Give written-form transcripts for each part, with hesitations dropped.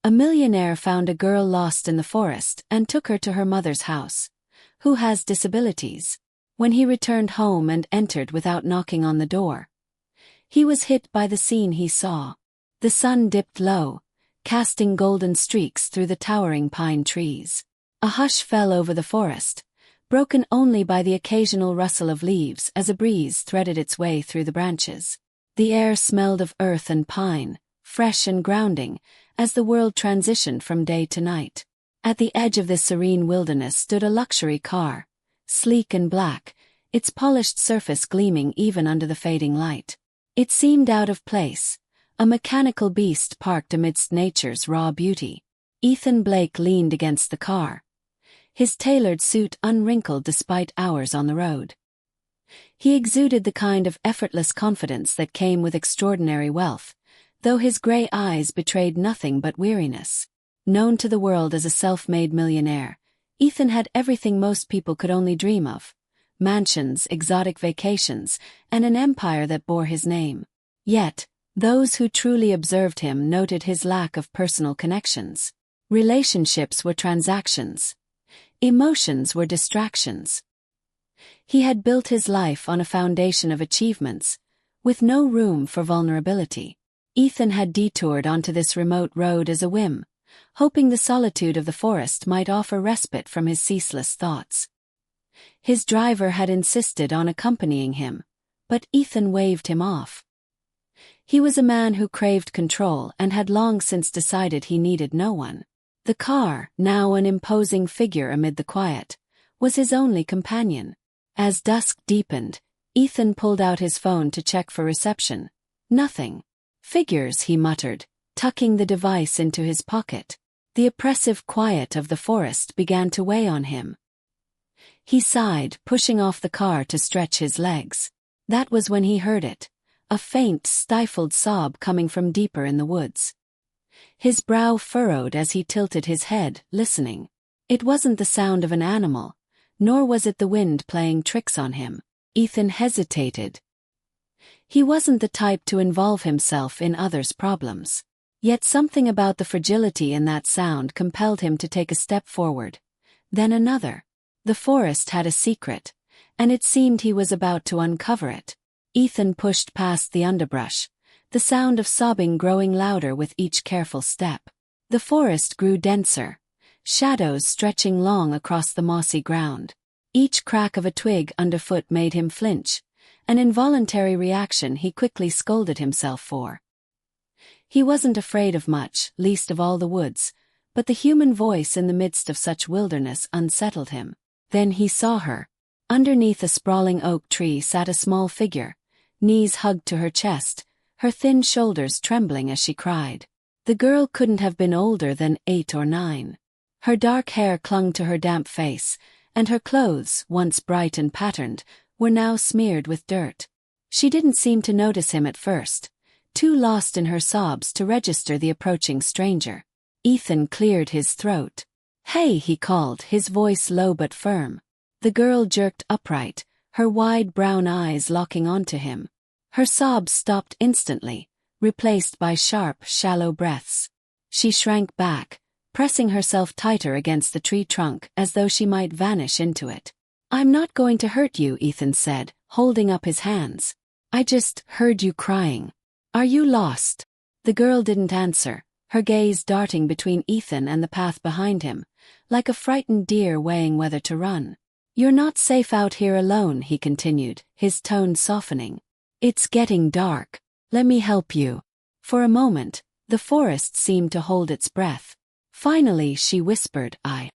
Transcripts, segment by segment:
A millionaire found a girl lost in the forest and took her to her mother's house, who has disabilities. When he returned home and entered without knocking on the door, he was hit by the scene he saw. The sun dipped low, casting golden streaks through the towering pine trees. A hush fell over the forest, broken only by the occasional rustle of leaves as a breeze threaded its way through the branches. The air smelled of earth and pine, fresh and grounding, as the world transitioned from day to night. At the edge of this serene wilderness stood a luxury car, sleek and black, its polished surface gleaming even under the fading light. It seemed out of place, a mechanical beast parked amidst nature's raw beauty. Ethan Blake leaned against the car, his tailored suit unwrinkled despite hours on the road. He exuded the kind of effortless confidence that came with extraordinary wealth, though his gray eyes betrayed nothing but weariness. Known to the world as a self-made millionaire, Ethan had everything most people could only dream of: mansions, exotic vacations, and an empire that bore his name. Yet, those who truly observed him noted his lack of personal connections. Relationships were transactions. Emotions were distractions. He had built his life on a foundation of achievements, with no room for vulnerability. Ethan had detoured onto this remote road as a whim, hoping the solitude of the forest might offer respite from his ceaseless thoughts. His driver had insisted on accompanying him, but Ethan waved him off. He was a man who craved control and had long since decided he needed no one. The car, now an imposing figure amid the quiet, was his only companion. As dusk deepened, Ethan pulled out his phone to check for reception. Nothing. Figures, he muttered, tucking the device into his pocket. The oppressive quiet of the forest began to weigh on him. He sighed, pushing off the car to stretch his legs. That was when he heard it, a faint, stifled sob coming from deeper in the woods. His brow furrowed as he tilted his head, listening. It wasn't the sound of an animal, nor was it the wind playing tricks on him. Ethan hesitated. He wasn't the type to involve himself in others' problems. Yet something about the fragility in that sound compelled him to take a step forward. Then another. The forest had a secret, and it seemed he was about to uncover it. Ethan pushed past the underbrush, the sound of sobbing growing louder with each careful step. The forest grew denser, shadows stretching long across the mossy ground. Each crack of a twig underfoot made him flinch, an involuntary reaction he quickly scolded himself for. He wasn't afraid of much, least of all the woods, but the human voice in the midst of such wilderness unsettled him. Then he saw her. Underneath a sprawling oak tree sat a small figure, knees hugged to her chest, her thin shoulders trembling as she cried. The girl couldn't have been older than 8 or 9. Her dark hair clung to her damp face, and her clothes, once bright and patterned, were now smeared with dirt. She didn't seem to notice him at first, too lost in her sobs to register the approaching stranger. Ethan cleared his throat. "Hey," he called, his voice low but firm. The girl jerked upright, her wide brown eyes locking onto him. Her sobs stopped instantly, replaced by sharp, shallow breaths. She shrank back, pressing herself tighter against the tree trunk as though she might vanish into it. "I'm not going to hurt you," Ethan said, holding up his hands. "I just heard you crying. Are you lost?" The girl didn't answer, her gaze darting between Ethan and the path behind him, like a frightened deer weighing whether to run. "You're not safe out here alone," he continued, his tone softening. "It's getting dark. Let me help you." For a moment, the forest seemed to hold its breath. Finally, she whispered, I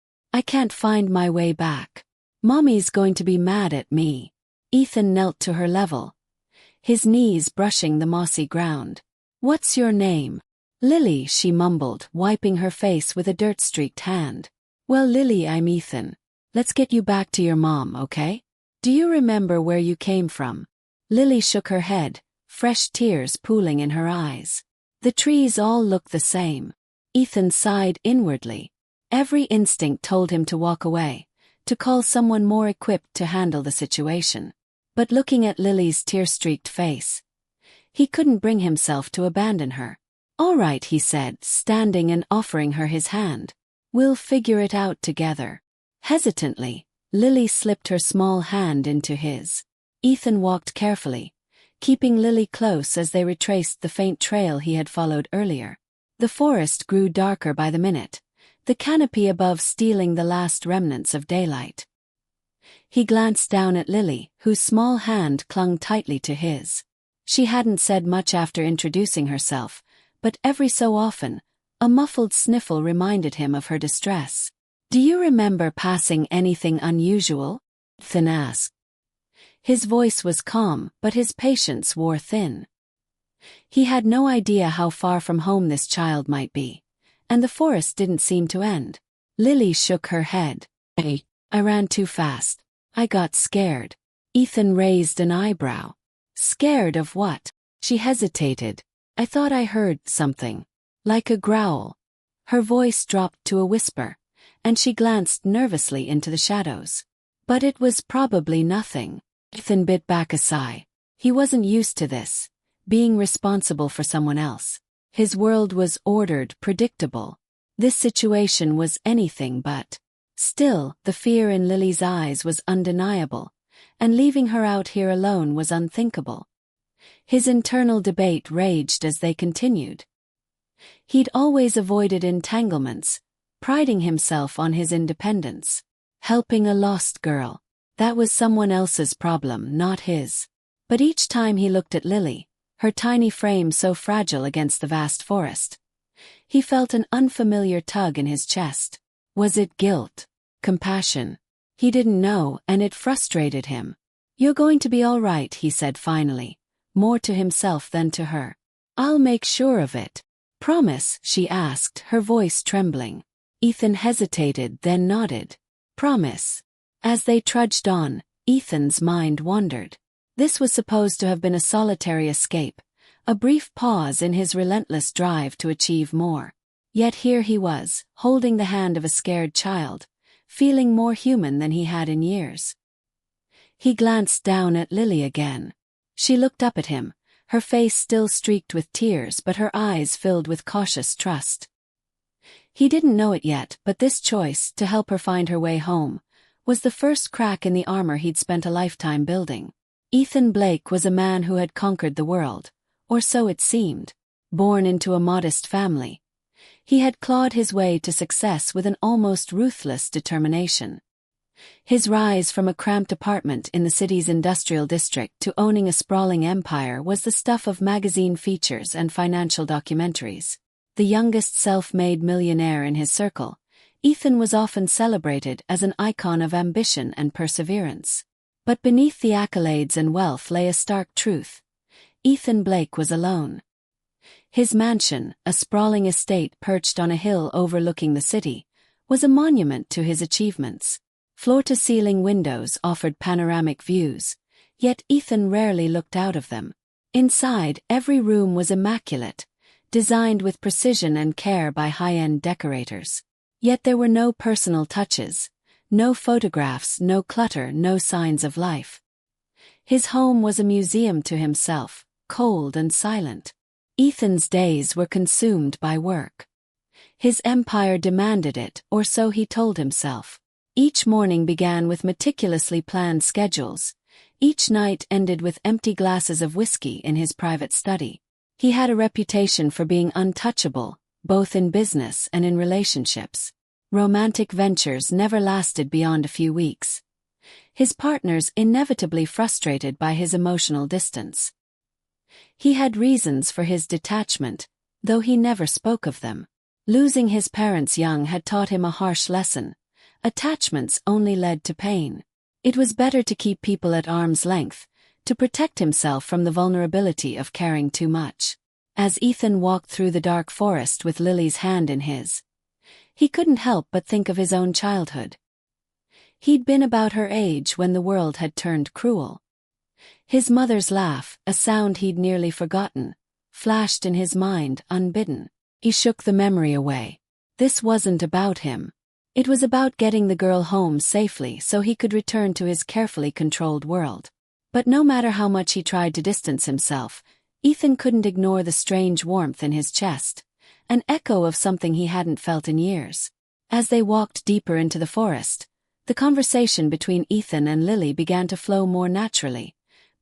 can't find my way back. Mommy's going to be mad at me." Ethan knelt to her level, his knees brushing the mossy ground. "What's your name?" "Lily," she mumbled, wiping her face with a dirt-streaked hand. "Well, Lily, I'm Ethan. Let's get you back to your mom, okay? Do you remember where you came from?" Lily shook her head, fresh tears pooling in her eyes. "The trees all look the same." Ethan sighed inwardly. Every instinct told him to walk away, to call someone more equipped to handle the situation. But looking at Lily's tear-streaked face, he couldn't bring himself to abandon her. "All right," he said, standing and offering her his hand. "We'll figure it out together." Hesitantly, Lily slipped her small hand into his. Ethan walked carefully, keeping Lily close as they retraced the faint trail he had followed earlier. The forest grew darker by the minute, the canopy above stealing the last remnants of daylight. He glanced down at Lily, whose small hand clung tightly to his. She hadn't said much after introducing herself, but every so often, a muffled sniffle reminded him of her distress. "Do you remember passing anything unusual?" Ethan asked. His voice was calm, but his patience wore thin. He had no idea how far from home this child might be, and the forest didn't seem to end. Lily shook her head. "I ran too fast. I got scared." Ethan raised an eyebrow. "Scared of what?" She hesitated. "I thought I heard something. Like a growl." Her voice dropped to a whisper, and she glanced nervously into the shadows. But it was probably nothing. Ethan bit back a sigh. He wasn't used to this, being responsible for someone else. His world was ordered, predictable. This situation was anything but. Still, the fear in Lily's eyes was undeniable, and leaving her out here alone was unthinkable. His internal debate raged as they continued. He'd always avoided entanglements, priding himself on his independence. Helping a lost girl. That was someone else's problem, not his. But each time he looked at Lily, her tiny frame so fragile against the vast forest, he felt an unfamiliar tug in his chest. Was it guilt? Compassion? He didn't know, and it frustrated him. "You're going to be all right," he said finally, more to himself than to her. "I'll make sure of it." "Promise?" she asked, her voice trembling. Ethan hesitated, then nodded. "Promise." As they trudged on, Ethan's mind wandered. This was supposed to have been a solitary escape, a brief pause in his relentless drive to achieve more. Yet here he was, holding the hand of a scared child, feeling more human than he had in years. He glanced down at Lily again. She looked up at him, her face still streaked with tears but her eyes filled with cautious trust. He didn't know it yet, but this choice, to help her find her way home, was the first crack in the armor he'd spent a lifetime building. Ethan Blake was a man who had conquered the world, or so it seemed. Born into a modest family, he had clawed his way to success with an almost ruthless determination. His rise from a cramped apartment in the city's industrial district to owning a sprawling empire was the stuff of magazine features and financial documentaries. The youngest self-made millionaire in his circle, Ethan was often celebrated as an icon of ambition and perseverance. But beneath the accolades and wealth lay a stark truth. Ethan Blake was alone. His mansion, a sprawling estate perched on a hill overlooking the city, was a monument to his achievements. Floor-to-ceiling windows offered panoramic views, yet Ethan rarely looked out of them. Inside, every room was immaculate, designed with precision and care by high-end decorators. Yet there were no personal touches, no photographs, no clutter, no signs of life. His home was a museum to himself, cold and silent. Ethan's days were consumed by work. His empire demanded it, or so he told himself. Each morning began with meticulously planned schedules. Each night ended with empty glasses of whiskey in his private study. He had a reputation for being untouchable, both in business and in relationships. Romantic ventures never lasted beyond a few weeks. His partners inevitably frustrated by his emotional distance. He had reasons for his detachment, though he never spoke of them. Losing his parents young had taught him a harsh lesson. Attachments only led to pain. It was better to keep people at arm's length, to protect himself from the vulnerability of caring too much. As Ethan walked through the dark forest with Lily's hand in his, he couldn't help but think of his own childhood. He'd been about her age when the world had turned cruel. His mother's laugh, a sound he'd nearly forgotten, flashed in his mind unbidden. He shook the memory away. This wasn't about him. It was about getting the girl home safely so he could return to his carefully controlled world. But no matter how much he tried to distance himself, Ethan couldn't ignore the strange warmth in his chest, an echo of something he hadn't felt in years. As they walked deeper into the forest, the conversation between Ethan and Lily began to flow more naturally,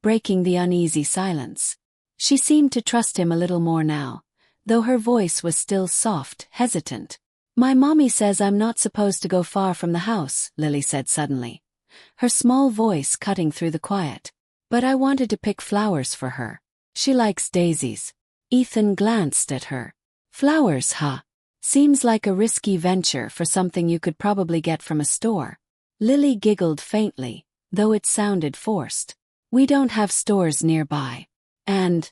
breaking the uneasy silence. She seemed to trust him a little more now, though her voice was still soft, hesitant. "My mommy says I'm not supposed to go far from the house," Lily said suddenly, her small voice cutting through the quiet. "But I wanted to pick flowers for her. She likes daisies." Ethan glanced at her. "Flowers, huh? Seems like a risky venture for something you could probably get from a store." Lily giggled faintly, though it sounded forced. "We don't have stores nearby. And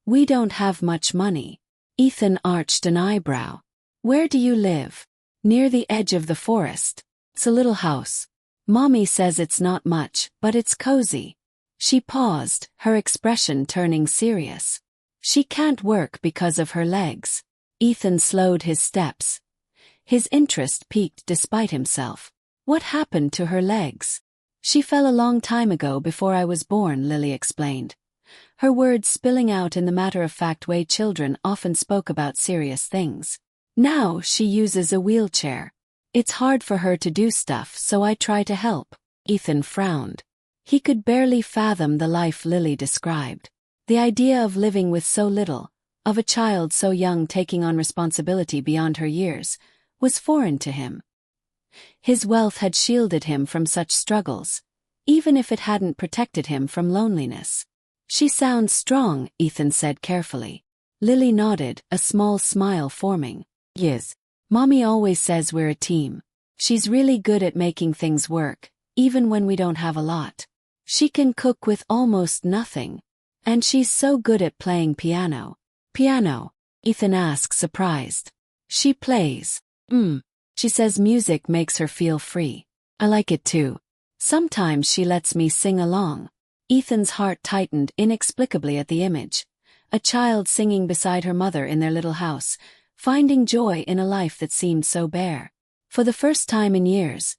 we don't have much money." Ethan arched an eyebrow. "Where do you live?" "Near the edge of the forest. It's a little house. Mommy says it's not much, but it's cozy." She paused, her expression turning serious. "She can't work because of her legs." Ethan slowed his steps. His interest piqued despite himself. "What happened to her legs?" "She fell a long time ago before I was born," Lily explained, her words spilling out in the matter-of-fact way children often spoke about serious things. "Now she uses a wheelchair. It's hard for her to do stuff, so I try to help." Ethan frowned. He could barely fathom the life Lily described. The idea of living with so little, of a child so young taking on responsibility beyond her years, was foreign to him. His wealth had shielded him from such struggles, even if it hadn't protected him from loneliness. "She sounds strong," Ethan said carefully. Lily nodded, a small smile forming. "Yes. Mommy always says we're a team. She's really good at making things work, even when we don't have a lot. She can cook with almost nothing. And she's so good at playing piano." "Piano?" Ethan asked, surprised. "She plays. She says music makes her feel free. I like it too. Sometimes she lets me sing along." Ethan's heart tightened inexplicably at the image. A child singing beside her mother in their little house, finding joy in a life that seemed so bare. For the first time in years,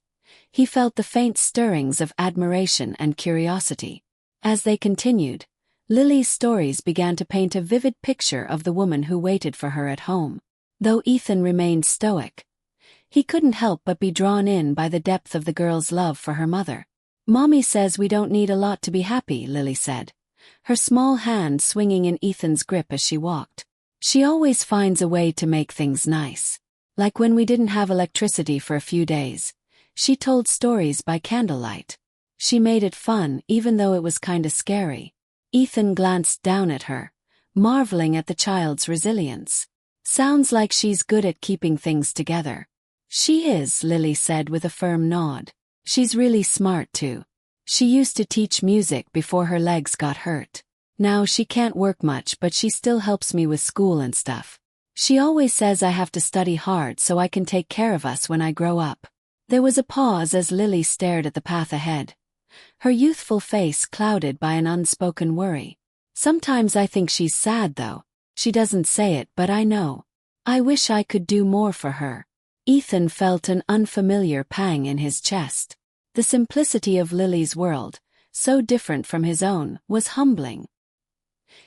he felt the faint stirrings of admiration and curiosity. As they continued, Lily's stories began to paint a vivid picture of the woman who waited for her at home. Though Ethan remained stoic, he couldn't help but be drawn in by the depth of the girl's love for her mother. "Mommy says we don't need a lot to be happy," Lily said, her small hand swinging in Ethan's grip as she walked. "She always finds a way to make things nice. Like when we didn't have electricity for a few days, she told stories by candlelight. She made it fun even though it was kinda scary." Ethan glanced down at her, marveling at the child's resilience. "Sounds like she's good at keeping things together." "She is," Lily said with a firm nod. "She's really smart too. She used to teach music before her legs got hurt. Now she can't work much, but she still helps me with school and stuff. She always says I have to study hard so I can take care of us when I grow up." There was a pause as Lily stared at the path ahead, her youthful face clouded by an unspoken worry. "Sometimes I think she's sad though. She doesn't say it, but I know. I wish I could do more for her." Ethan felt an unfamiliar pang in his chest. The simplicity of Lily's world, so different from his own, was humbling.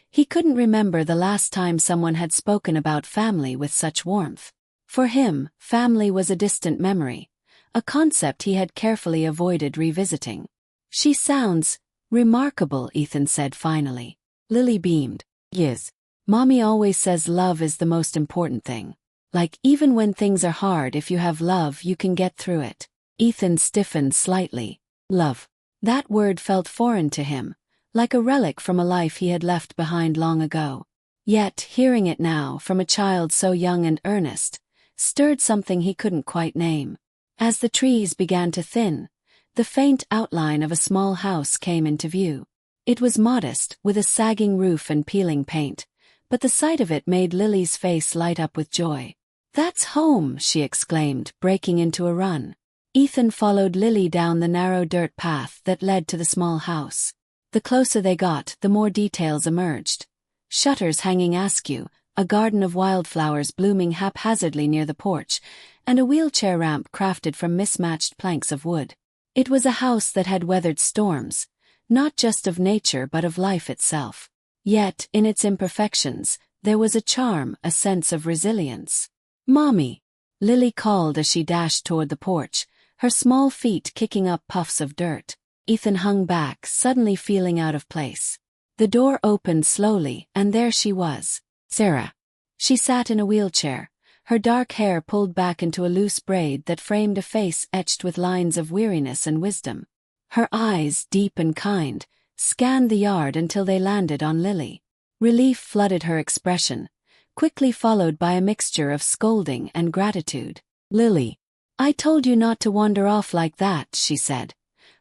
He couldn't remember the last time someone had spoken about family with such warmth. For him, family was a distant memory, a concept he had carefully avoided revisiting. "She sounds remarkable," Ethan said finally. Lily beamed. "Yes. Mommy always says love is the most important thing. Like, even when things are hard, if you have love, you can get through it." Ethan stiffened slightly. Love. That word felt foreign to him, like a relic from a life he had left behind long ago. Yet, hearing it now, from a child so young and earnest, stirred something he couldn't quite name. As the trees began to thin, the faint outline of a small house came into view. It was modest, with a sagging roof and peeling paint, but the sight of it made Lily's face light up with joy. "That's home," she exclaimed, breaking into a run. Ethan followed Lily down the narrow dirt path that led to the small house. The closer they got, the more details emerged. Shutters hanging askew, a garden of wildflowers blooming haphazardly near the porch, and a wheelchair ramp crafted from mismatched planks of wood. It was a house that had weathered storms, not just of nature but of life itself. Yet, in its imperfections, there was a charm, a sense of resilience. "Mommy!" Lily called as she dashed toward the porch, her small feet kicking up puffs of dirt. Ethan hung back, suddenly feeling out of place. The door opened slowly, and there she was. Sarah. She sat in a wheelchair, her dark hair pulled back into a loose braid that framed a face etched with lines of weariness and wisdom. Her eyes, deep and kind, scanned the yard until they landed on Lily. Relief flooded her expression, quickly followed by a mixture of scolding and gratitude. "Lily, I told you not to wander off like that," she said,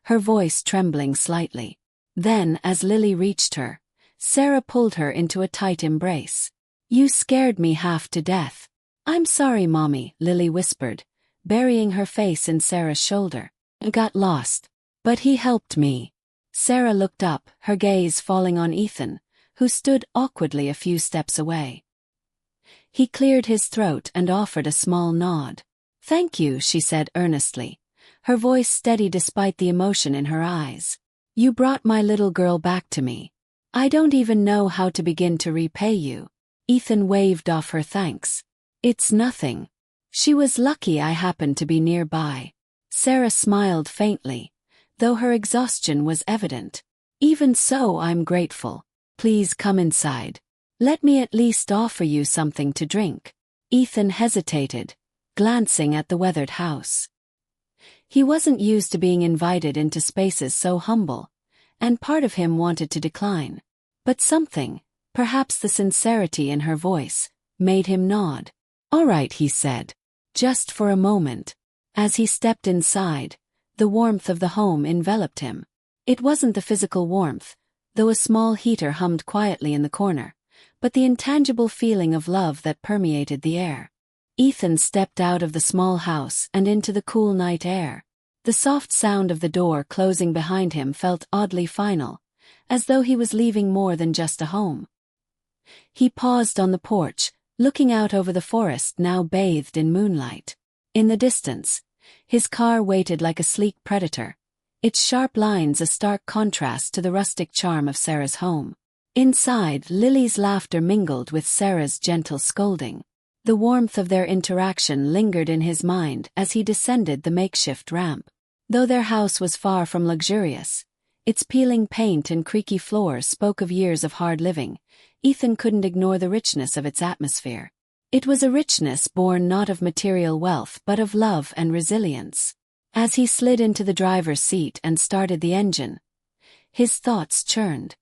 her voice trembling slightly. Then, as Lily reached her, Sarah pulled her into a tight embrace. "You scared me half to death." "I'm sorry, Mommy," Lily whispered, burying her face in Sarah's shoulder. "I got lost. But he helped me." Sarah looked up, her gaze falling on Ethan, who stood awkwardly a few steps away. He cleared his throat and offered a small nod. "Thank you," she said earnestly, her voice steady despite the emotion in her eyes. "You brought my little girl back to me. I don't even know how to begin to repay you." Ethan waved off her thanks. "It's nothing. She was lucky I happened to be nearby." Sarah smiled faintly, though her exhaustion was evident. "Even so, I'm grateful. Please come inside. Let me at least offer you something to drink." Ethan hesitated, glancing at the weathered house. He wasn't used to being invited into spaces so humble, and part of him wanted to decline. But something, perhaps the sincerity in her voice, made him nod. "All right," he said. Just for a moment. As he stepped inside, the warmth of the home enveloped him. It wasn't the physical warmth, though a small heater hummed quietly in the corner, but the intangible feeling of love that permeated the air. Ethan stepped out of the small house and into the cool night air. The soft sound of the door closing behind him felt oddly final, as though he was leaving more than just a home. He paused on the porch, looking out over the forest now bathed in moonlight. In the distance, his car waited like a sleek predator, its sharp lines a stark contrast to the rustic charm of Sarah's home. Inside, Lily's laughter mingled with Sarah's gentle scolding. The warmth of their interaction lingered in his mind as he descended the makeshift ramp. Though their house was far from luxurious, its peeling paint and creaky floors spoke of years of hard living. Ethan couldn't ignore the richness of its atmosphere. It was a richness born not of material wealth but of love and resilience. As he slid into the driver's seat and started the engine, his thoughts churned.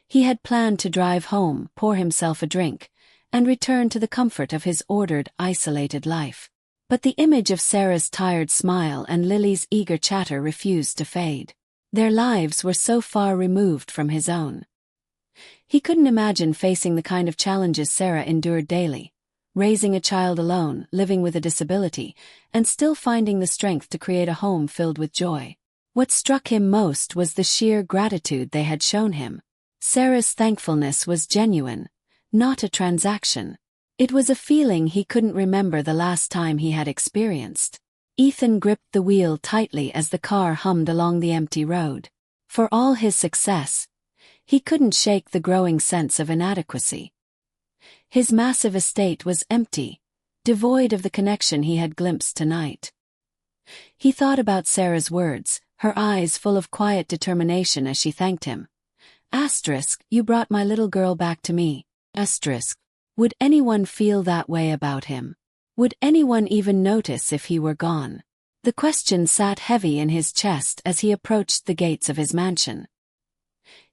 He had planned to drive home, pour himself a drink, and return to the comfort of his ordered, isolated life. But the image of Sarah's tired smile and Lily's eager chatter refused to fade. Their lives were so far removed from his own. He couldn't imagine facing the kind of challenges Sarah endured daily, raising a child alone, living with a disability, and still finding the strength to create a home filled with joy. What struck him most was the sheer gratitude they had shown him. Sarah's thankfulness was genuine, not a transaction. It was a feeling he couldn't remember the last time he had experienced. Ethan gripped the wheel tightly as the car hummed along the empty road. For all his success, he couldn't shake the growing sense of inadequacy. His massive estate was empty, devoid of the connection he had glimpsed tonight. He thought about Sarah's words, her eyes full of quiet determination as she thanked him. "You brought my little girl back to me." Would anyone feel that way about him? Would anyone even notice if he were gone? The question sat heavy in his chest as he approached the gates of his mansion.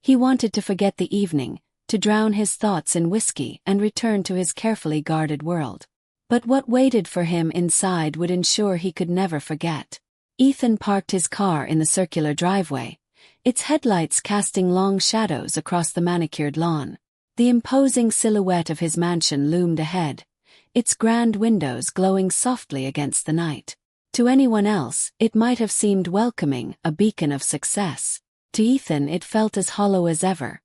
He wanted to forget the evening, to drown his thoughts in whiskey and return to his carefully guarded world. But what waited for him inside would ensure he could never forget. Ethan parked his car in the circular driveway, its headlights casting long shadows across the manicured lawn. The imposing silhouette of his mansion loomed ahead, its grand windows glowing softly against the night. To anyone else, it might have seemed welcoming, a beacon of success. To Ethan it felt as hollow as ever.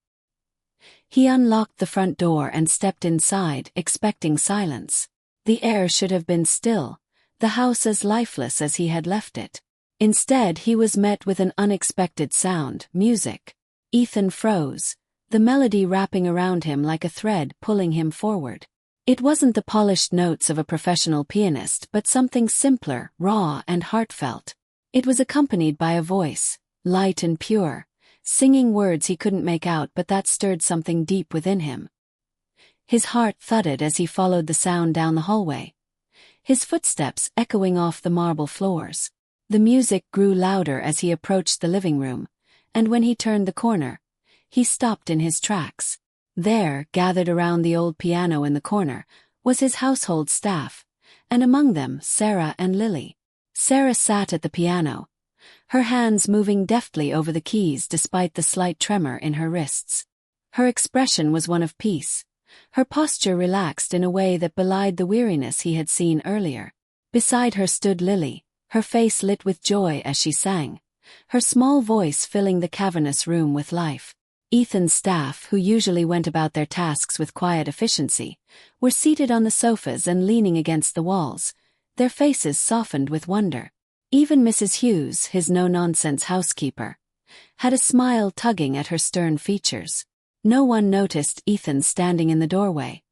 He unlocked the front door and stepped inside, expecting silence. The air should have been still, the house as lifeless as he had left it. Instead he was met with an unexpected sound, music. Ethan froze, the melody wrapping around him like a thread pulling him forward. It wasn't the polished notes of a professional pianist but something simpler, raw and heartfelt. It was accompanied by a voice, light and pure, singing words he couldn't make out but that stirred something deep within him. His heart thudded as he followed the sound down the hallway, his footsteps echoing off the marble floors. The music grew louder as he approached the living room, and when he turned the corner, he stopped in his tracks. There, gathered around the old piano in the corner, was his household staff, and among them Sarah and Lily. Sarah sat at the piano, her hands moving deftly over the keys despite the slight tremor in her wrists. Her expression was one of peace, her posture relaxed in a way that belied the weariness he had seen earlier. Beside her stood Lily, her face lit with joy as she sang, her small voice filling the cavernous room with life. Ethan's staff, who usually went about their tasks with quiet efficiency, were seated on the sofas and leaning against the walls, their faces softened with wonder. Even Mrs. Hughes, his no-nonsense housekeeper, had a smile tugging at her stern features. No one noticed Ethan standing in the doorway,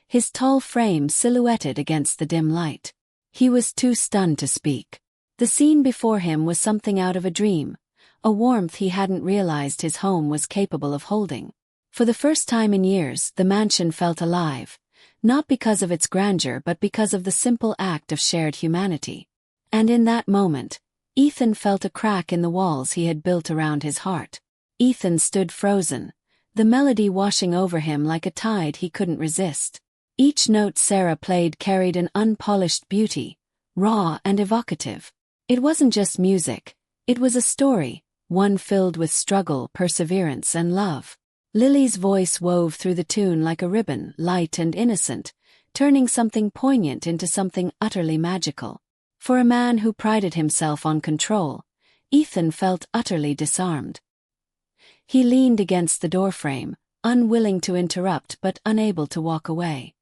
his tall frame silhouetted against the dim light. He was too stunned to speak. The scene before him was something out of a dream, a warmth he hadn't realized his home was capable of holding. For the first time in years, the mansion felt alive, not because of its grandeur but because of the simple act of shared humanity. And in that moment, Ethan felt a crack in the walls he had built around his heart. Ethan stood frozen, the melody washing over him like a tide he couldn't resist. Each note Sarah played carried an unpolished beauty, raw and evocative. It wasn't just music, it was a story, one filled with struggle, perseverance and love. Lily's voice wove through the tune like a ribbon, light and innocent, turning something poignant into something utterly magical. For a man who prided himself on control, Ethan felt utterly disarmed. He leaned against the doorframe, unwilling to interrupt but unable to walk away.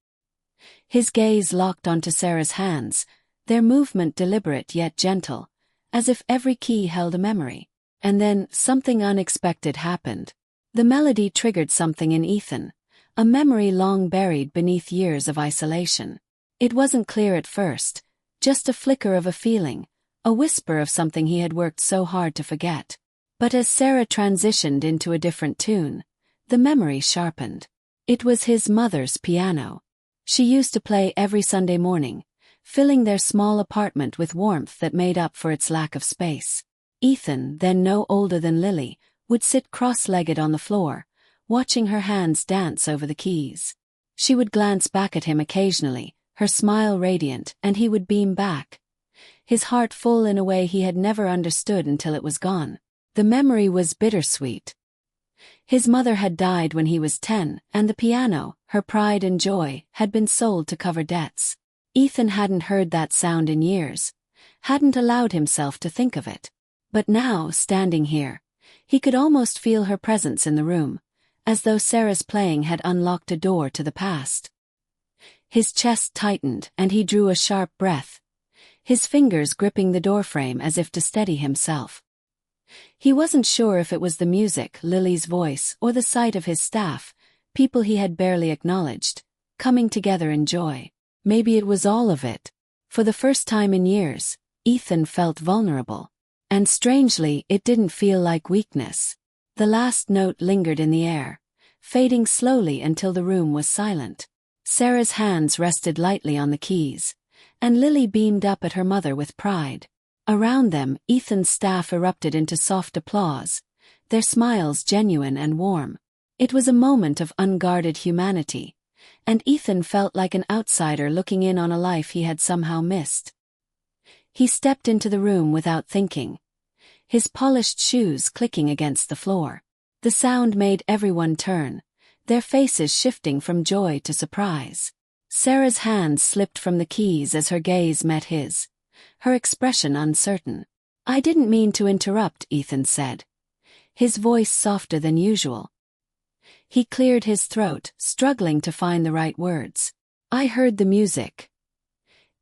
His gaze locked onto Sarah's hands, their movement deliberate yet gentle, as if every key held a memory. And then, something unexpected happened. The melody triggered something in Ethan, a memory long buried beneath years of isolation. It wasn't clear at first, just a flicker of a feeling, a whisper of something he had worked so hard to forget. But as Sarah transitioned into a different tune, the memory sharpened. It was his mother's piano. She used to play every Sunday morning, filling their small apartment with warmth that made up for its lack of space. Ethan, then no older than Lily, would sit cross-legged on the floor, watching her hands dance over the keys. She would glance back at him occasionally, her smile radiant, and he would beam back, his heart full in a way he had never understood until it was gone. The memory was bittersweet. His mother had died when he was 10, and the piano, her pride and joy, had been sold to cover debts. Ethan hadn't heard that sound in years, hadn't allowed himself to think of it. But now, standing here, he could almost feel her presence in the room, as though Sarah's playing had unlocked a door to the past. His chest tightened and he drew a sharp breath, his fingers gripping the doorframe as if to steady himself. He wasn't sure if it was the music, Lily's voice, or the sight of his staff, people he had barely acknowledged, coming together in joy. Maybe it was all of it. For the first time in years, Ethan felt vulnerable. And strangely, it didn't feel like weakness. The last note lingered in the air, fading slowly until the room was silent. Sarah's hands rested lightly on the keys, and Lily beamed up at her mother with pride. Around them, Ethan's staff erupted into soft applause, their smiles genuine and warm. It was a moment of unguarded humanity, and Ethan felt like an outsider looking in on a life he had somehow missed. He stepped into the room without thinking, his polished shoes clicking against the floor. The sound made everyone turn, their faces shifting from joy to surprise. Sarah's hands slipped from the keys as her gaze met his, her expression uncertain. "I didn't mean to interrupt," Ethan said, his voice softer than usual. He cleared his throat, struggling to find the right words. "I heard the music.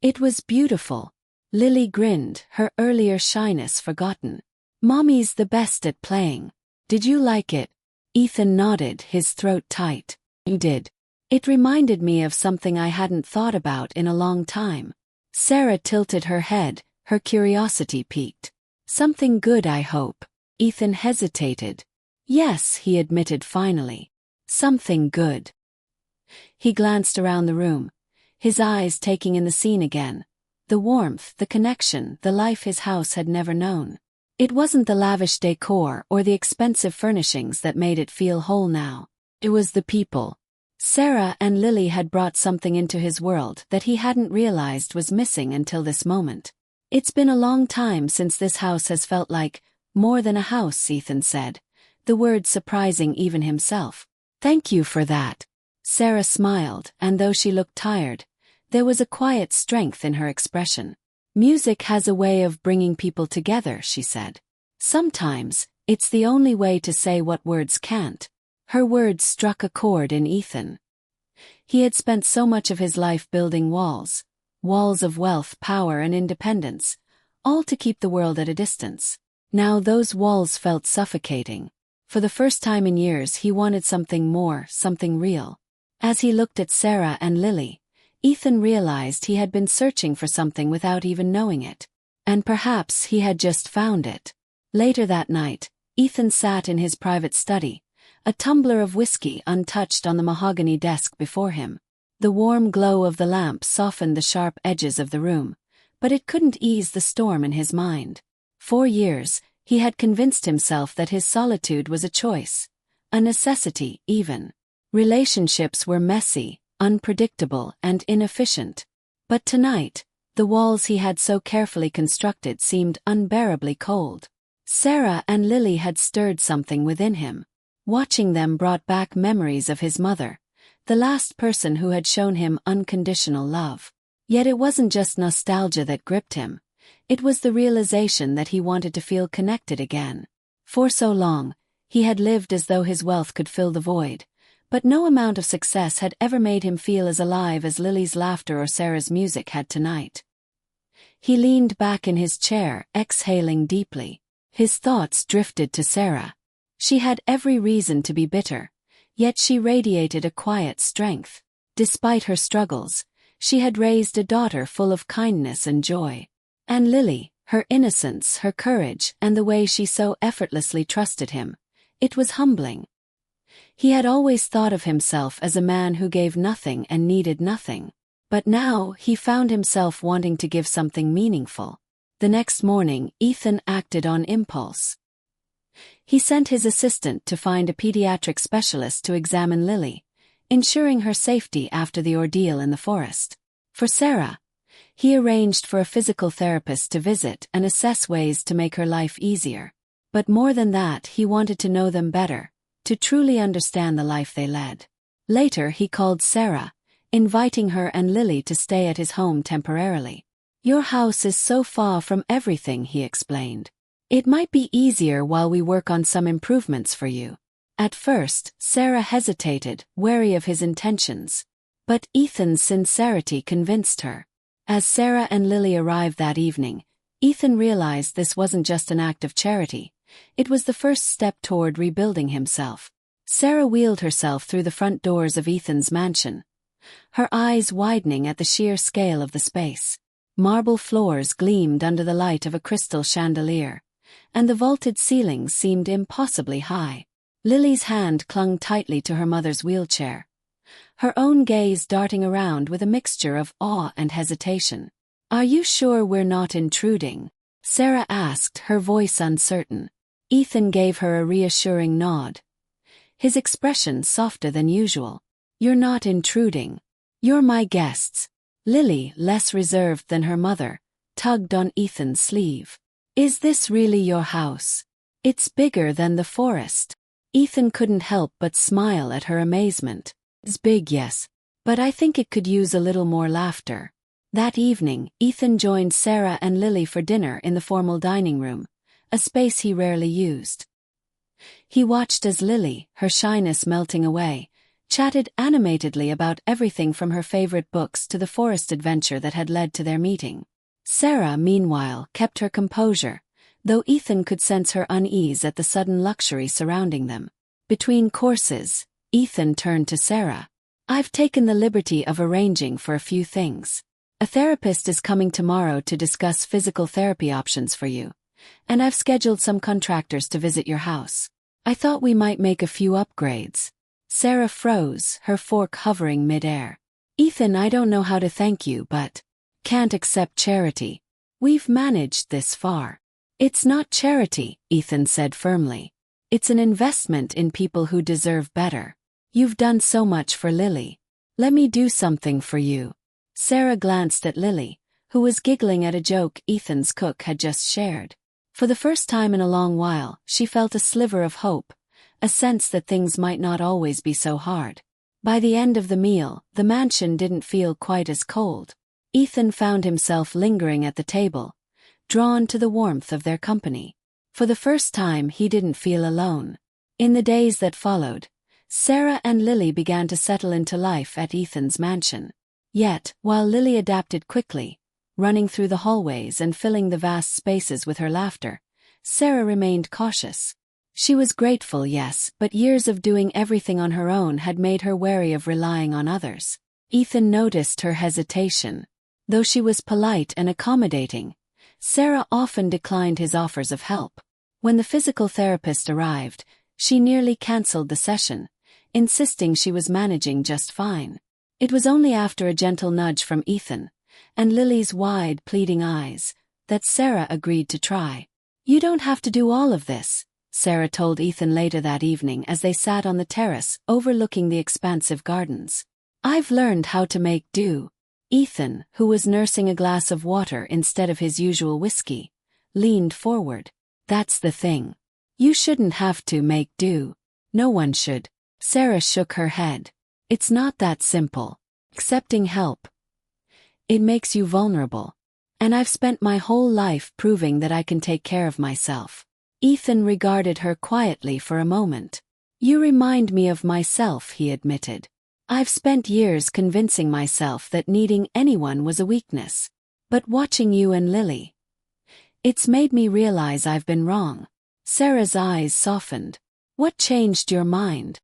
It was beautiful." Lily grinned, her earlier shyness forgotten. "Mommy's the best at playing. Did you like it?" Ethan nodded, his throat tight. You did. It reminded me of something I hadn't thought about in a long time. Sarah tilted her head, her curiosity piqued. Something good, I hope. Ethan hesitated. Yes, he admitted finally. Something good. He glanced around the room, his eyes taking in the scene again. The warmth, the connection, the life his house had never known. It wasn't the lavish decor or the expensive furnishings that made it feel whole now. It was the people. Sarah and Lily had brought something into his world that he hadn't realized was missing until this moment. It's been a long time since this house has felt like more than a house, Ethan said, the word surprising even himself. Thank you for that. Sarah smiled, and though she looked tired, there was a quiet strength in her expression. Music has a way of bringing people together, she said. Sometimes, it's the only way to say what words can't. Her words struck a chord in Ethan. He had spent so much of his life building walls of wealth, power, and independence, all to keep the world at a distance. Now those walls felt suffocating. For the first time in years he wanted something more, something real. As he looked at Sarah and Lily, Ethan realized he had been searching for something without even knowing it. And perhaps he had just found it. Later that night, Ethan sat in his private study, a tumbler of whiskey untouched on the mahogany desk before him. The warm glow of the lamp softened the sharp edges of the room, but it couldn't ease the storm in his mind. For years, he had convinced himself that his solitude was a choice, a necessity even. Relationships were messy, unpredictable, and inefficient. But tonight, the walls he had so carefully constructed seemed unbearably cold. Sarah and Lily had stirred something within him. Watching them brought back memories of his mother, the last person who had shown him unconditional love. Yet it wasn't just nostalgia that gripped him. It was the realization that he wanted to feel connected again. For so long, he had lived as though his wealth could fill the void, but no amount of success had ever made him feel as alive as Lily's laughter or Sarah's music had tonight. He leaned back in his chair, exhaling deeply. His thoughts drifted to Sarah. She had every reason to be bitter, yet she radiated a quiet strength. Despite her struggles, she had raised a daughter full of kindness and joy. And Lily, her innocence, her courage, and the way she so effortlessly trusted him, it was humbling. He had always thought of himself as a man who gave nothing and needed nothing. But now he found himself wanting to give something meaningful. The next morning, Ethan acted on impulse. He sent his assistant to find a pediatric specialist to examine Lily, ensuring her safety after the ordeal in the forest. For Sarah, he arranged for a physical therapist to visit and assess ways to make her life easier. But more than that, he wanted to know them better, to truly understand the life they led. Later he called Sarah, inviting her and Lily to stay at his home temporarily. "Your house is so far from everything," he explained. "It might be easier while we work on some improvements for you." At first, Sarah hesitated, wary of his intentions. But Ethan's sincerity convinced her. As Sarah and Lily arrived that evening, Ethan realized this wasn't just an act of charity. It was the first step toward rebuilding himself. Sarah wheeled herself through the front doors of Ethan's mansion, her eyes widening at the sheer scale of the space. Marble floors gleamed under the light of a crystal chandelier, and the vaulted ceilings seemed impossibly high. Lily's hand clung tightly to her mother's wheelchair, her own gaze darting around with a mixture of awe and hesitation. "Are you sure we're not intruding?" Sarah asked, her voice uncertain. Ethan gave her a reassuring nod, his expression softer than usual. "You're not intruding. You're my guests." Lily, less reserved than her mother, tugged on Ethan's sleeve. "Is this really your house? It's bigger than the forest." Ethan couldn't help but smile at her amazement. "It's big, yes, but I think it could use a little more laughter." That evening, Ethan joined Sarah and Lily for dinner in the formal dining room, a space he rarely used. He watched as Lily, her shyness melting away, chatted animatedly about everything from her favorite books to the forest adventure that had led to their meeting. Sarah, meanwhile, kept her composure, though Ethan could sense her unease at the sudden luxury surrounding them. Between courses, Ethan turned to Sarah. I've taken the liberty of arranging for a few things. A therapist is coming tomorrow to discuss physical therapy options for you, and I've scheduled some contractors to visit your house. I thought we might make a few upgrades. Sarah froze, her fork hovering mid-air. Ethan, I don't know how to thank you, but can't accept charity. We've managed this far. It's not charity, Ethan said firmly. It's an investment in people who deserve better. You've done so much for Lily. Let me do something for you. Sarah glanced at Lily, who was giggling at a joke Ethan's cook had just shared. For the first time in a long while, she felt a sliver of hope, a sense that things might not always be so hard. By the end of the meal, the mansion didn't feel quite as cold. Ethan found himself lingering at the table, drawn to the warmth of their company. For the first time, he didn't feel alone. In the days that followed, Sarah and Lily began to settle into life at Ethan's mansion. Yet, while Lily adapted quickly, running through the hallways and filling the vast spaces with her laughter, Sarah remained cautious. She was grateful, yes, but years of doing everything on her own had made her wary of relying on others. Ethan noticed her hesitation. Though she was polite and accommodating, Sarah often declined his offers of help. When the physical therapist arrived, she nearly cancelled the session, insisting she was managing just fine. It was only after a gentle nudge from Ethan, and Lily's wide, pleading eyes, that Sarah agreed to try. You don't have to do all of this, Sarah told Ethan later that evening as they sat on the terrace overlooking the expansive gardens. I've learned how to make do. Ethan, who was nursing a glass of water instead of his usual whiskey, leaned forward. That's the thing. You shouldn't have to make do. No one should. Sarah shook her head. It's not that simple. Accepting help. It makes you vulnerable. And I've spent my whole life proving that I can take care of myself. Ethan regarded her quietly for a moment. You remind me of myself, he admitted. I've spent years convincing myself that needing anyone was a weakness. But watching you and Lily, it's made me realize I've been wrong. Sarah's eyes softened. What changed your mind?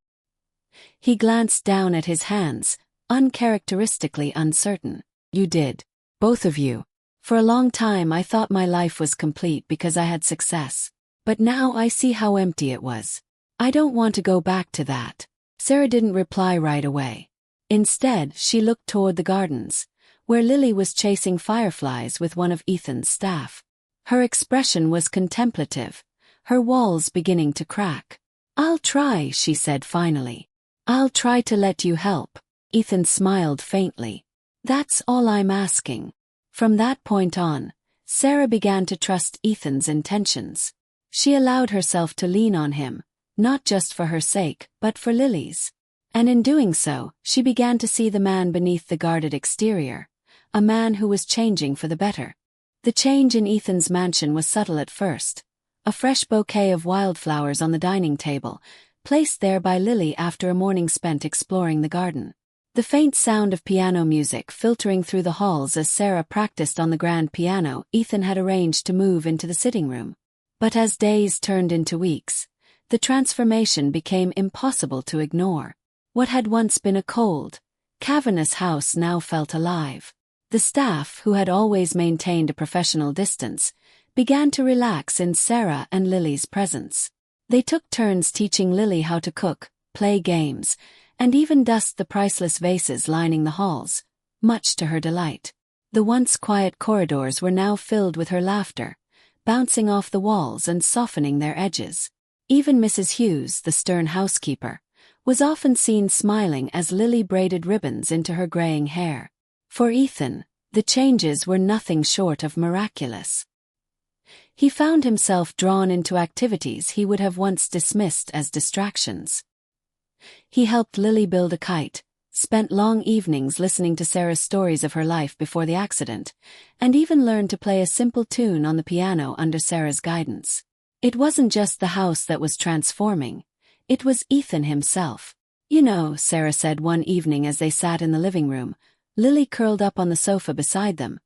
He glanced down at his hands, uncharacteristically uncertain. You did. Both of you. For a long time I thought my life was complete because I had success. But now I see how empty it was. I don't want to go back to that. Sarah didn't reply right away. Instead, she looked toward the gardens, where Lily was chasing fireflies with one of Ethan's staff. Her expression was contemplative, her walls beginning to crack. I'll try, she said finally. I'll try to let you help. Ethan smiled faintly. That's all I'm asking. From that point on, Sarah began to trust Ethan's intentions. She allowed herself to lean on him, not just for her sake, but for Lily's. And in doing so, she began to see the man beneath the guarded exterior, a man who was changing for the better. The change in Ethan's mansion was subtle at first. A fresh bouquet of wildflowers on the dining table, placed there by Lily after a morning spent exploring the garden. The faint sound of piano music filtering through the halls as Sarah practiced on the grand piano Ethan had arranged to move into the sitting room. But as days turned into weeks, the transformation became impossible to ignore. What had once been a cold, cavernous house now felt alive. The staff, who had always maintained a professional distance, began to relax in Sarah and Lily's presence. They took turns teaching Lily how to cook, play games, and even dust the priceless vases lining the halls, much to her delight. The once quiet corridors were now filled with her laughter, bouncing off the walls and softening their edges. Even Mrs. Hughes, the stern housekeeper, was often seen smiling as Lily braided ribbons into her graying hair. For Ethan, the changes were nothing short of miraculous. He found himself drawn into activities he would have once dismissed as distractions. He helped Lily build a kite, spent long evenings listening to Sarah's stories of her life before the accident, and even learned to play a simple tune on the piano under Sarah's guidance. It wasn't just the house that was transforming, it was Ethan himself. You know, Sarah said one evening as they sat in the living room, Lily curled up on the sofa beside them.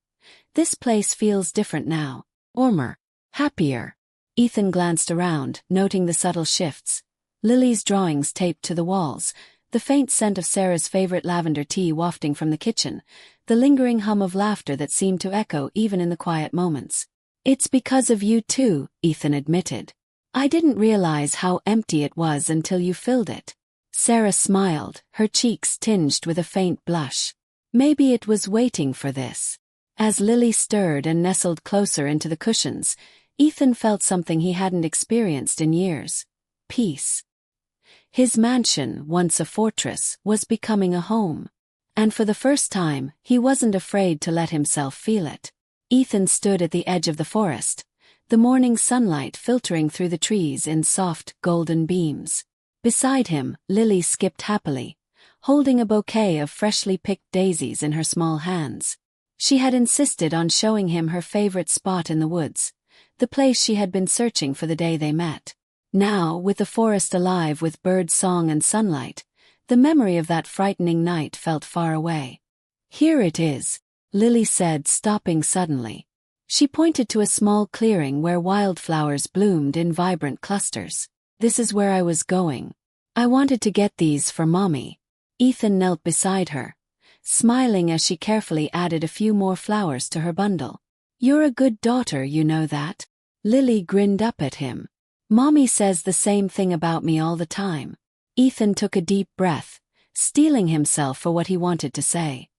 This place feels different now. Warmer. Happier. Ethan glanced around, noting the subtle shifts. Lily's drawings taped to the walls, the faint scent of Sarah's favorite lavender tea wafting from the kitchen, the lingering hum of laughter that seemed to echo even in the quiet moments. "It's because of you too," Ethan admitted. "I didn't realize how empty it was until you filled it." Sarah smiled, her cheeks tinged with a faint blush. Maybe it was waiting for this. As Lily stirred and nestled closer into the cushions, Ethan felt something he hadn't experienced in years: peace. His mansion, once a fortress, was becoming a home. And for the first time, he wasn't afraid to let himself feel it. Ethan stood at the edge of the forest, the morning sunlight filtering through the trees in soft, golden beams. Beside him, Lily skipped happily, holding a bouquet of freshly picked daisies in her small hands. She had insisted on showing him her favorite spot in the woods, the place she had been searching for the day they met. Now, with the forest alive with bird song and sunlight, the memory of that frightening night felt far away. "Here it is," Lily said, stopping suddenly. She pointed to a small clearing where wildflowers bloomed in vibrant clusters. "This is where I was going. I wanted to get these for Mommy." Ethan knelt beside her, smiling as she carefully added a few more flowers to her bundle. "You're a good daughter, you know that." Lily grinned up at him. "Mommy says the same thing about me all the time." Ethan took a deep breath, steeling himself for what he wanted to say.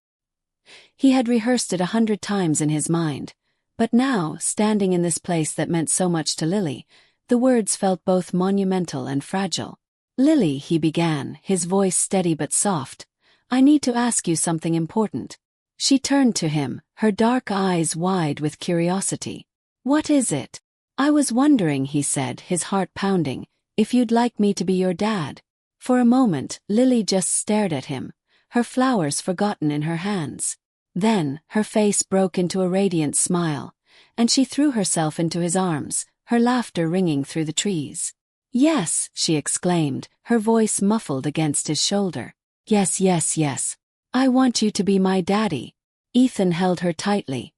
He had rehearsed it 100 times in his mind, but now, standing in this place that meant so much to Lily, the words felt both monumental and fragile. "Lily," he began, his voice steady but soft, "I need to ask you something important." She turned to him, her dark eyes wide with curiosity. "What is it?" "I was wondering," he said, his heart pounding, "if you'd like me to be your dad." For a moment, Lily just stared at him, her flowers forgotten in her hands. Then, her face broke into a radiant smile, and she threw herself into his arms, her laughter ringing through the trees. "Yes," she exclaimed, her voice muffled against his shoulder. "Yes, yes, yes. I want you to be my daddy." Ethan held her tightly,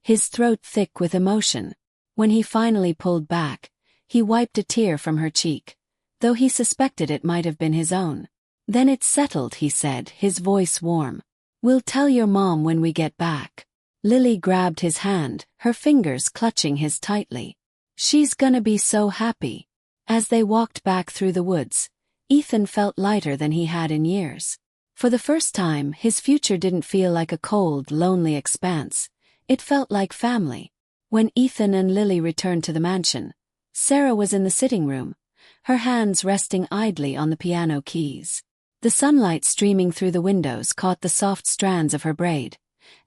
his throat thick with emotion. When he finally pulled back, he wiped a tear from her cheek, though he suspected it might have been his own. "Then it's settled," he said, his voice warm. "We'll tell your mom when we get back." Lily grabbed his hand, her fingers clutching his tightly. "She's gonna be so happy." As they walked back through the woods, Ethan felt lighter than he had in years. For the first time, his future didn't feel like a cold, lonely expanse. It felt like family. When Ethan and Lily returned to the mansion, Sarah was in the sitting room, her hands resting idly on the piano keys. The sunlight streaming through the windows caught the soft strands of her braid,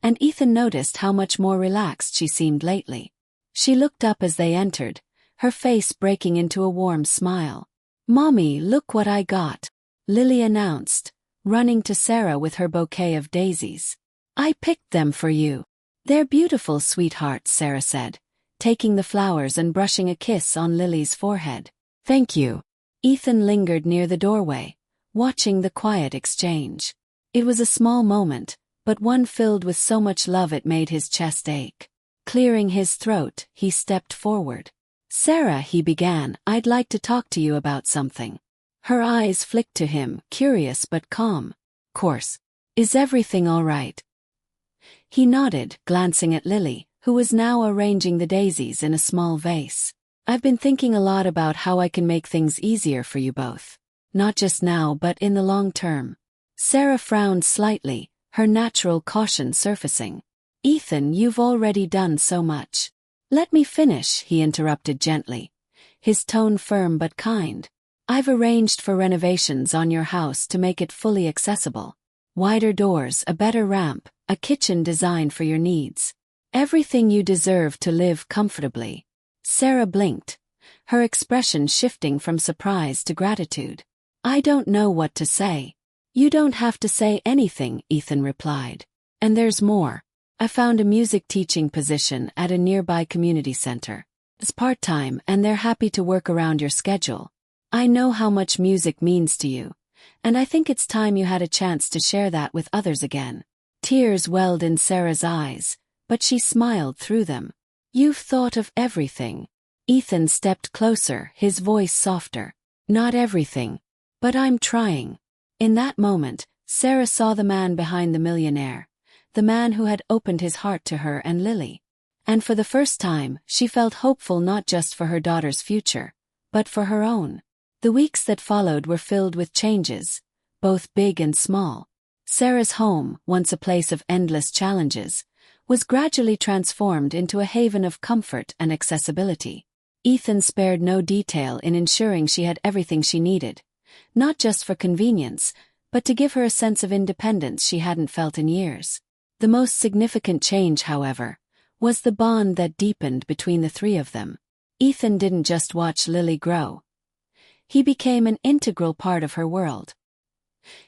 and Ethan noticed how much more relaxed she seemed lately. She looked up as they entered, her face breaking into a warm smile. "Mommy, look what I got," Lily announced, running to Sarah with her bouquet of daisies. "I picked them for you." "They're beautiful, sweetheart," Sarah said, taking the flowers and brushing a kiss on Lily's forehead. "Thank you." Ethan lingered near the doorway, watching the quiet exchange. It was a small moment, but one filled with so much love it made his chest ache. Clearing his throat, he stepped forward. "Sarah," he began, "I'd like to talk to you about something." Her eyes flicked to him, curious but calm. "Course. Is everything all right?" He nodded, glancing at Lily, who was now arranging the daisies in a small vase. "I've been thinking a lot about how I can make things easier for you both. Not just now but in the long term." Sarah frowned slightly, her natural caution surfacing. "Ethan, you've already done so much." "Let me finish," he interrupted gently, his tone firm but kind. "I've arranged for renovations on your house to make it fully accessible. Wider doors, a better ramp, a kitchen designed for your needs. Everything you deserve to live comfortably." Sarah blinked, her expression shifting from surprise to gratitude. "I don't know what to say." "You don't have to say anything," Ethan replied. "And there's more. I found a music teaching position at a nearby community center. It's part-time and they're happy to work around your schedule. I know how much music means to you, and I think it's time you had a chance to share that with others again." Tears welled in Sarah's eyes, but she smiled through them. "You've thought of everything." Ethan stepped closer, his voice softer. Not everything. But I'm trying. In that moment, Sarah saw the man behind the millionaire, the man who had opened his heart to her and Lily. And for the first time, she felt hopeful not just for her daughter's future, but for her own. The weeks that followed were filled with changes, both big and small. Sarah's home, once a place of endless challenges, was gradually transformed into a haven of comfort and accessibility. Ethan spared no detail in ensuring she had everything she needed, not just for convenience, but to give her a sense of independence she hadn't felt in years. The most significant change, however, was the bond that deepened between the three of them. Ethan didn't just watch Lily grow. He became an integral part of her world.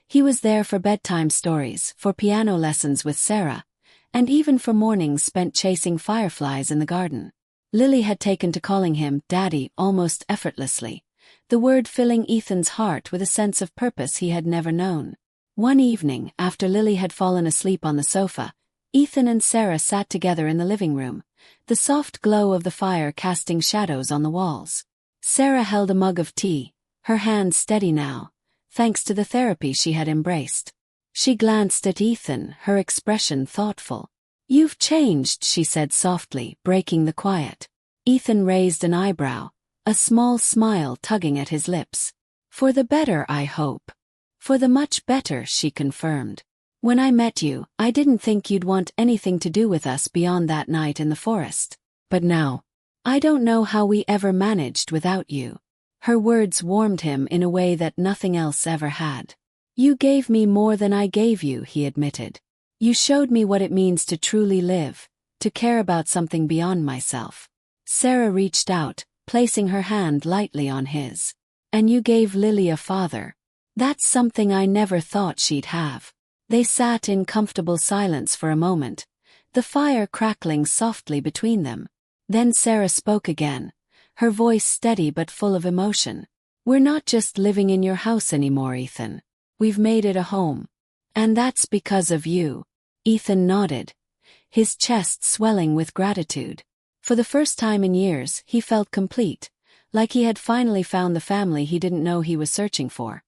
He was there for bedtime stories, for piano lessons with Sarah, and even for mornings spent chasing fireflies in the garden. Lily had taken to calling him Daddy almost effortlessly, the word filling Ethan's heart with a sense of purpose he had never known. One evening, after Lily had fallen asleep on the sofa, Ethan and Sarah sat together in the living room, the soft glow of the fire casting shadows on the walls. Sarah held a mug of tea, her hands steady now, thanks to the therapy she had embraced. She glanced at Ethan, her expression thoughtful. "You've changed," she said softly, breaking the quiet. Ethan raised an eyebrow, a small smile tugging at his lips. "For the better, I hope." "For the much better," she confirmed. "When I met you, I didn't think you'd want anything to do with us beyond that night in the forest. But now, I don't know how we ever managed without you." Her words warmed him in a way that nothing else ever had. "You gave me more than I gave you," he admitted. "You showed me what it means to truly live, to care about something beyond myself." Sarah reached out, placing her hand lightly on his. "And you gave Lily a father. That's something I never thought she'd have." They sat in comfortable silence for a moment, the fire crackling softly between them. Then Sarah spoke again, her voice steady but full of emotion. "We're not just living in your house anymore, Ethan. We've made it a home. And that's because of you." Ethan nodded, his chest swelling with gratitude. For the first time in years, he felt complete, like he had finally found the family he didn't know he was searching for.